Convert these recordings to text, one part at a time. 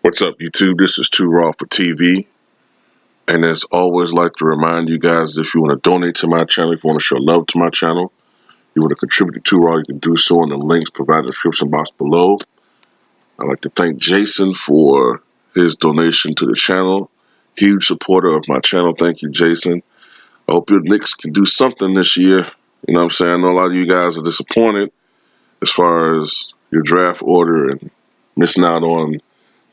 What's up, YouTube? This is Too Raw for TV. And as always, like to remind you guys, if you want to donate to my channel, if you want to show love to my channel, you want to contribute to Too Raw, you can do so in the links provided in the description box below. I'd like to thank Jason for his donation to the channel. Huge supporter of my channel. Thank you, Jason. I hope your Knicks can do something this year. You know what I'm saying? I know a lot of you guys are disappointed as far as your draft order and missing out on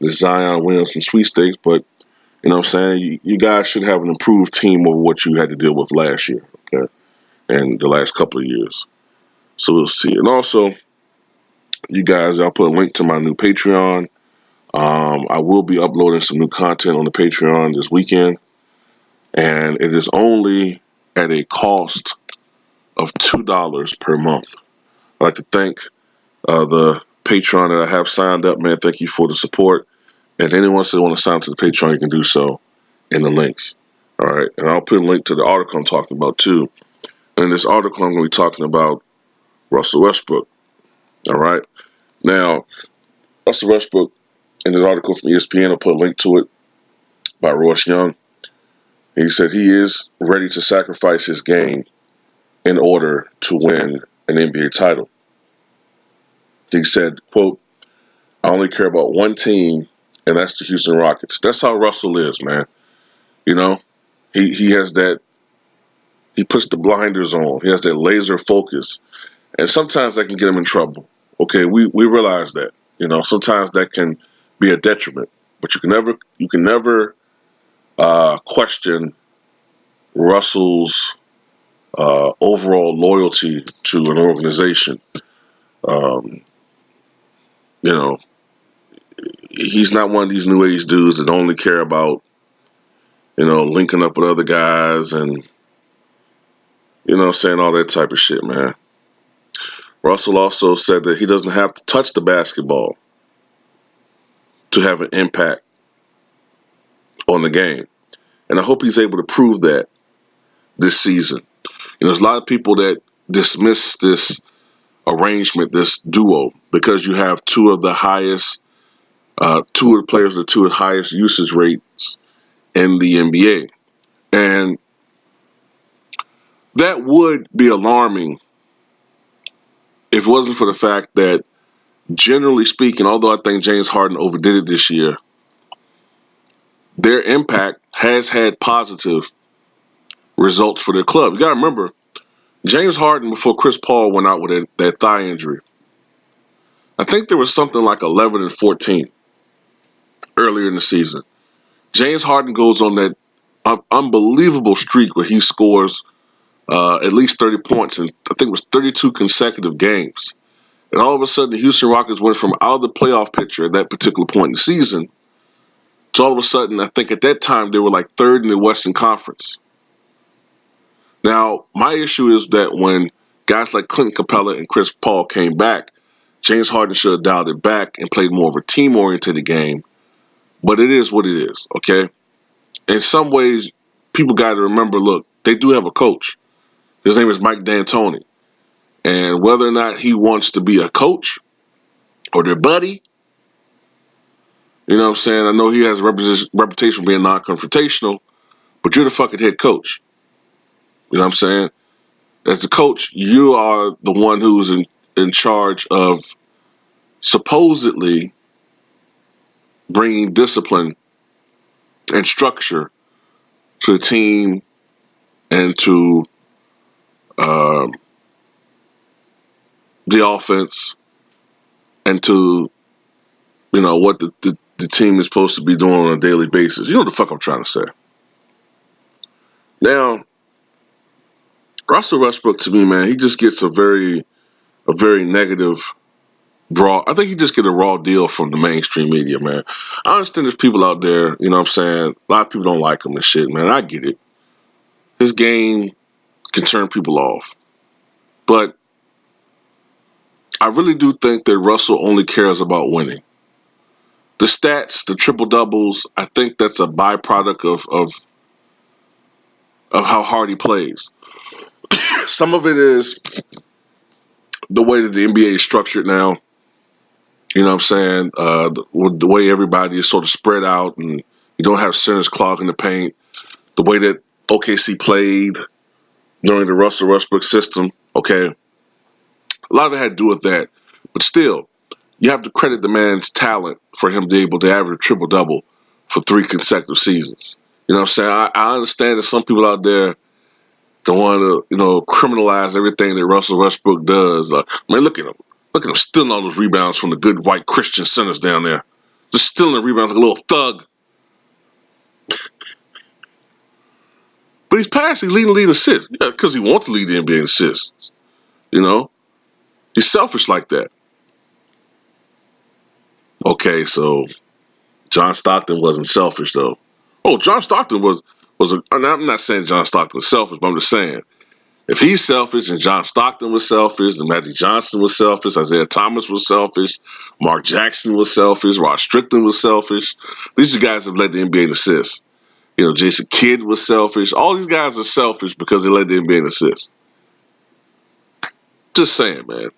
the Zion Williamson sweepstakes, but you know what I'm saying? You guys should have an improved team over what you had to deal with last year, okay? And the last couple of years. So we'll see. And also, you guys, I'll put a link to my new Patreon. I will be uploading some new content on the Patreon this weekend. And it is only at a cost of $2 per month. I'd like to thank the Patreon that I have signed up, man. Thank you for the support. And anyone that want to sign up to the Patreon, you can do so in the links. All right. And I'll put a link to the article I'm talking about, too. And in this article, I'm going to be talking about Russell Westbrook. All right. Now, Russell Westbrook, in this article from ESPN, I'll put a link to it by Royce Young. He said he is ready to sacrifice his game in order to win an NBA title. He said, quote, "I only care about one team, and that's the Houston Rockets." That's how Russell is, man. You know, he has that, he puts the blinders on. He has that laser focus. And sometimes that can get him in trouble. Okay, we realize that. You know, sometimes that can be a detriment. But you can never question Russell's overall loyalty to an organization. Um, you know, he's not one of these new age dudes that only care about, you know, linking up with other guys and, you know, saying all that type of shit, man. Russell also said that he doesn't have to touch the basketball to have an impact on the game. And I hope he's able to prove that this season. You know, there's a lot of people that dismiss this arrangement, this duo, because you have two of the players with the two of the highest usage rates in the NBA. And that would be alarming if it wasn't for the fact that, generally speaking, although I think James Harden overdid it this year, their impact has had positive results for their club. You got to remember, James Harden, before Chris Paul went out with that thigh injury, I think there was something like 11-14 earlier in the season. James Harden goes on that unbelievable streak where he scores at least 30 points in, I think it was 32 consecutive games. And all of a sudden, the Houston Rockets went from out of the playoff picture at that particular point in the season to all of a sudden, I think at that time, they were like third in the Western Conference. Now, my issue is that when guys like Clint Capella and Chris Paul came back, James Harden should have dialed it back and played more of a team-oriented game. But it is what it is, okay? In some ways, people got to remember, look, they do have a coach. His name is Mike D'Antoni. And whether or not he wants to be a coach or their buddy, you know what I'm saying? I know he has a reputation for being non-confrontational, but you're the fucking head coach. You know what I'm saying? As the coach, you are the one who's in charge of supposedly bringing discipline and structure to the team and to the offense and to, you know, what the team is supposed to be doing on a daily basis. You know what the fuck I'm trying to say. Now, Russell Westbrook, to me, man, he just gets a very negative raw. I think he just get a raw deal from the mainstream media, man. I understand there's people out there, you know what I'm saying? A lot of people don't like him and shit, man. I get it. His game can turn people off. But I really do think that Russell only cares about winning. The stats, the triple doubles, I think that's a byproduct of how hard he plays. Some of it is the way that the NBA is structured now. You know what I'm saying? The way everybody is sort of spread out and you don't have centers clogging the paint. The way that OKC played during the Russell Westbrook system, okay? A lot of it had to do with that. But still, you have to credit the man's talent for him to be able to average a triple-double for 3 consecutive seasons. You know what I'm saying? I understand that some people out there don't want to, criminalize everything that Russell Westbrook does. Man, look at him. Look at him stealing all those rebounds from the good white Christian centers down there. Just stealing the rebounds like a little thug. But he's passing, leading assists. Yeah, because he wants to lead the NBA in assists. You know? He's selfish like that. Okay, so John Stockton wasn't selfish, though. Oh, John Stockton I'm not saying John Stockton was selfish, but I'm just saying, if he's selfish and John Stockton was selfish, and Magic Johnson was selfish, Isaiah Thomas was selfish, Mark Jackson was selfish, Rod Strickland was selfish, these are guys that led the NBA in assists. Jason Kidd was selfish. All these guys are selfish because they led the NBA in assists. Just saying, man.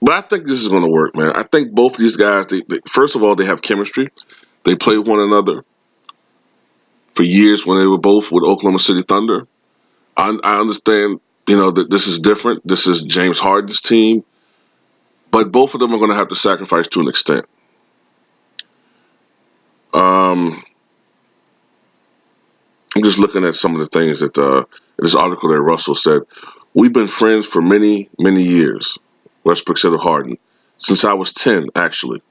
But I think this is going to work, man. I think both of these guys, first of all, they have chemistry. They play one another for years when they were both with Oklahoma City Thunder. I understand, that this is different. This is James Harden's team. But both of them are going to have to sacrifice to an extent. I'm just looking at some of the things that in this article that Russell said. We've been friends for many, many years, Westbrook said of Harden, since I was 10, actually.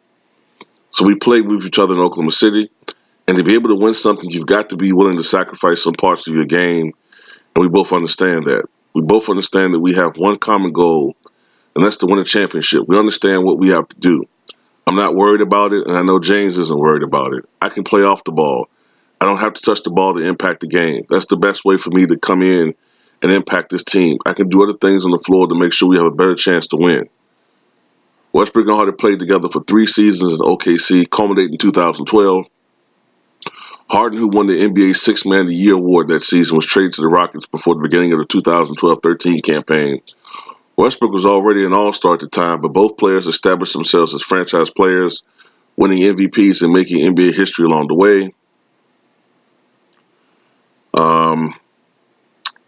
So we played with each other in Oklahoma City. And to be able to win something, you've got to be willing to sacrifice some parts of your game. And we both understand that. We both understand that we have one common goal, and that's to win a championship. We understand what we have to do. I'm not worried about it, and I know James isn't worried about it. I can play off the ball. I don't have to touch the ball to impact the game. That's the best way for me to come in and impact this team. I can do other things on the floor to make sure we have a better chance to win. Westbrook and Harden played together for 3 seasons in OKC, culminating in 2012. Harden, who won the NBA Sixth Man of the Year award that season, was traded to the Rockets before the beginning of the 2012-13 campaign. Westbrook was already an all-star at the time, but both players established themselves as franchise players, winning MVPs and making NBA history along the way.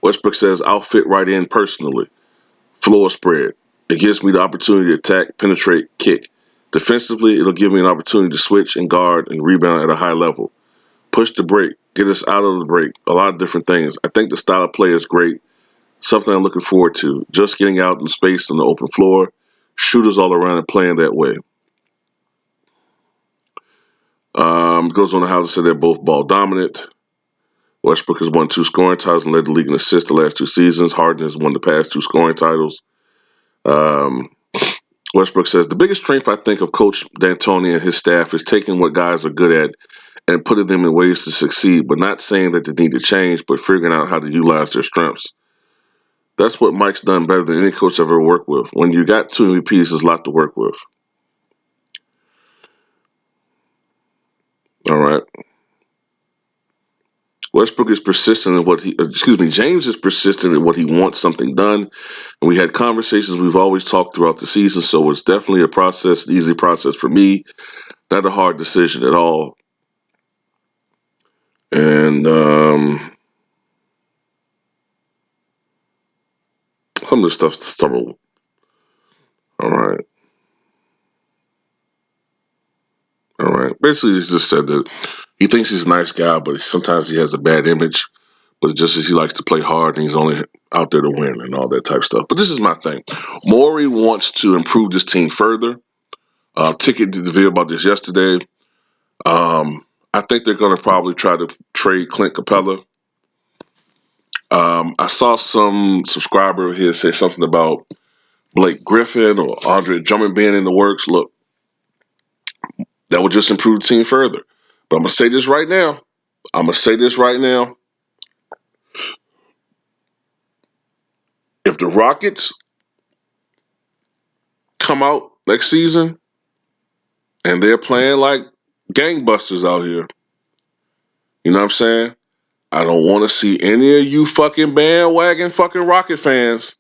Westbrook says, I'll fit right in personally. Floor spread. It gives me the opportunity to attack, penetrate, kick. Defensively, it'll give me an opportunity to switch and guard and rebound at a high level. Push the break, get us out of the break, a lot of different things. I think the style of play is great, something I'm looking forward to. Just getting out in space on the open floor, shooters all around and playing that way. Goes on to how to say they're both ball dominant. Westbrook has won 2 scoring titles and led the league in assists the last 2 seasons. Harden has won the past 2 scoring titles. Westbrook says, the biggest strength, I think, of Coach D'Antoni and his staff is taking what guys are good at and putting them in ways to succeed, but not saying that they need to change, but figuring out how to utilize their strengths. That's what Mike's done better than any coach I've ever worked with. When you got 2 MVPs, there's a lot to work with. All right. Westbrook is persistent in James is persistent in what he wants something done. And we had conversations we've always talked throughout the season, so it's definitely an easy process for me. Not a hard decision at all. And some of the stuff's stubborn. All right. Basically, he just said that he thinks he's a nice guy, but sometimes he has a bad image. But just as he likes to play hard and he's only out there to win and all that type of stuff. But this is my thing. Morey wants to improve this team further. Ticket did the video about this yesterday. I think they're going to probably try to trade Clint Capella. I saw some subscriber here say something about Blake Griffin or Andre Drummond being in the works. Look, that would just improve the team further. But I'm going to say this right now. If the Rockets come out next season and they're playing like gangbusters out here, you know what I'm saying? I don't want to see any of you fucking bandwagon fucking Rocket fans,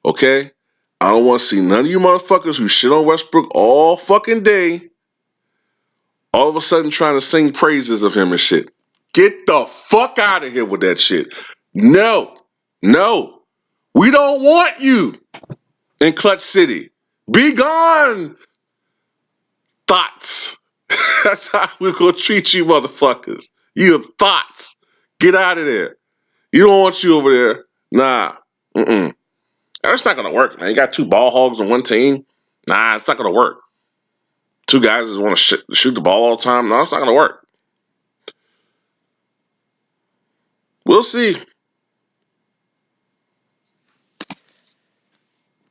okay? I don't want to see none of you motherfuckers who shit on Westbrook all fucking day, all of a sudden trying to sing praises of him and shit. Get the fuck out of here with that shit. No. No. We don't want you in Clutch City. Be gone, thoughts. That's how we're going to treat you motherfuckers. You have thoughts. Get out of there. You don't want you over there. Nah. Mm-mm. That's not going to work, man. You got two ball hogs on one team. Nah, it's not going to work. Two guys that want to shoot the ball all the time. No, it's not going to work. We'll see.